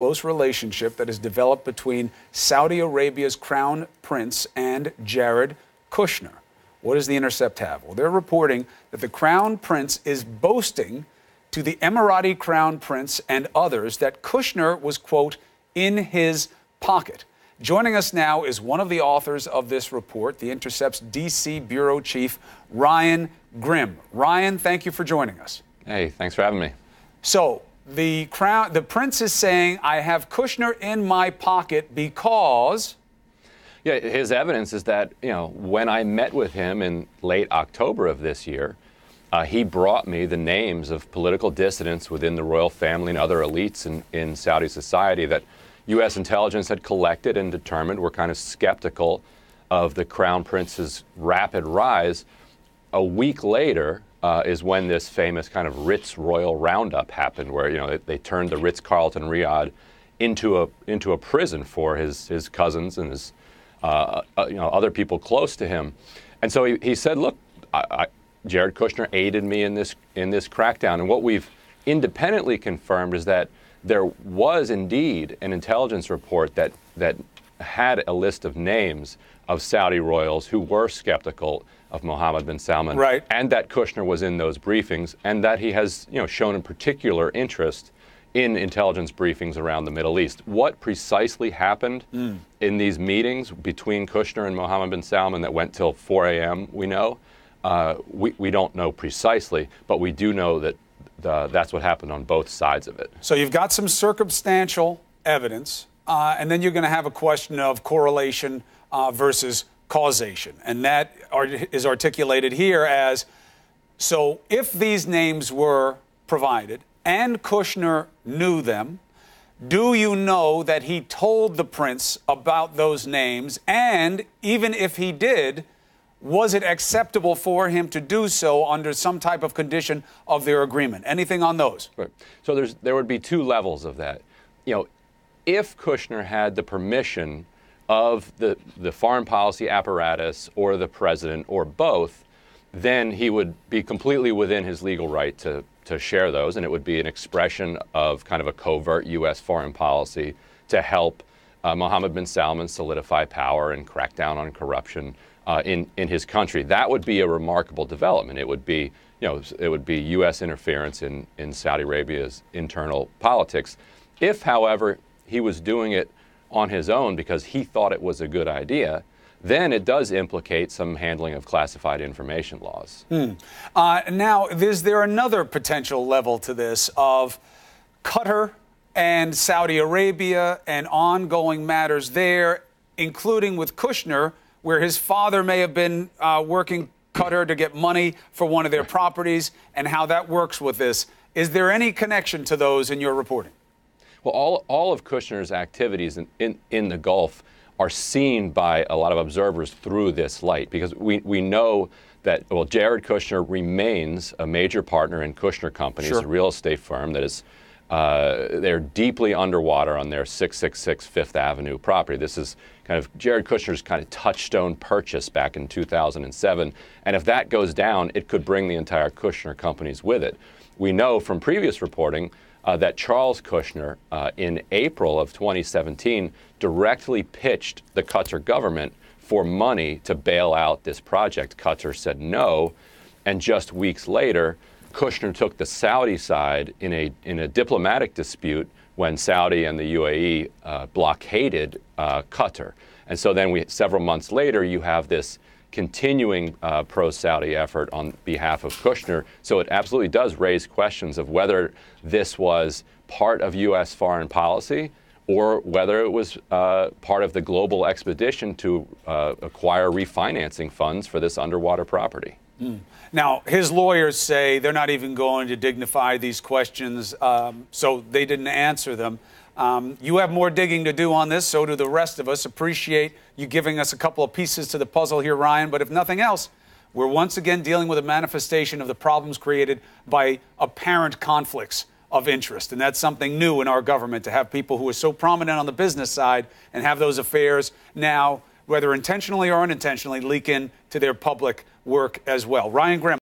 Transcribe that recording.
close relationship that has developed between Saudi Arabia's crown prince and Jared Kushner. What does The Intercept have? Well, they're reporting that the crown prince is boasting to the Emirati crown prince and others that Kushner was, quote, in his pocket. Joining us now is one of the authors of this report, The Intercept's D.C. bureau chief, Ryan Grim. Ryan, thank you for joining us. Hey, thanks for having me. So, the prince is saying, I have Kushner in my pocket because... Yeah, his evidence is that, when I met with him in late October of this year, he brought me the names of political dissidents within the royal family and other elites in Saudi society that U.S. intelligence had collected and determined were kind of skeptical of the crown prince's rapid rise. A week later is when this famous kind of Ritz Royal Roundup happened, where they turned the Ritz-Carlton Riyadh into a prison for his cousins and his other people close to him. And so he said, look, Jared Kushner aided me in this crackdown. And what we've independently confirmed is that there was indeed an intelligence report that had a list of names of Saudi royals who were skeptical of Mohammed bin Salman, right, and that Kushner was in those briefings, and that he has shown a particular interest in intelligence briefings around the Middle East. What precisely happened in these meetings between Kushner and Mohammed bin Salman that went till 4 a.m., we don't know precisely, but we do know that that's what happened on both sides of it. So you've got some circumstantial evidence, and then you're going to have a question of correlation versus causation. And that is articulated here as, so if these names were provided and Kushner knew them, do you know that he told the prince about those names? And even if he did, was it acceptable for him to do so under some type of condition of their agreement? Anything on those? Right. So there would be two levels of that. If Kushner had the permission of the foreign policy apparatus or the president or both, then he would be completely within his legal right to share those, and it would be an expression of kind of a covert U.S. foreign policy to help Mohammed bin Salman solidify power and crack down on corruption in his country. That would be a remarkable development. It would be, U.S. interference in Saudi Arabia's internal politics. If, however, he was doing it on his own because he thought it was a good idea, then it does implicate some handling of classified information laws. Now, is there another potential level to this of Qatar and Saudi Arabia and ongoing matters there, including with Kushner, where his father may have been working Qatar to get money for one of their properties, and how that works with this? Is there any connection to those in your reporting? Well, all of Kushner's activities in the Gulf are seen by a lot of observers through this light, because we know that, well, Jared Kushner remains a major partner in Kushner Companies, Sure, a real estate firm that is, they're deeply underwater on their 666 Fifth Avenue property. This is kind of Jared Kushner's kind of touchstone purchase back in 2007. And if that goes down, it could bring the entire Kushner Companies with it. We know from previous reporting that Charles Kushner, in April of 2017, directly pitched the Qatar government for money to bail out this project. Qatar said no, and just weeks later, Kushner took the Saudi side in a diplomatic dispute when Saudi and the UAE blockaded Qatar. And so then several months later, you have this continuing pro-Saudi effort on behalf of Kushner. So it absolutely does raise questions of whether this was part of U.S. foreign policy or whether it was part of the global expedition to acquire refinancing funds for this underwater property. Now, his lawyers say they're not even going to dignify these questions, so they didn't answer them. You have more digging to do on this, so do the rest of us. Appreciate you giving us a couple of pieces to the puzzle here, Ryan. But if nothing else, we're once again dealing with a manifestation of the problems created by apparent conflicts of interest. And that's something new in our government, to have people who are so prominent on the business side and have those affairs now, whether intentionally or unintentionally, leak in to their public work as well. Ryan Grim.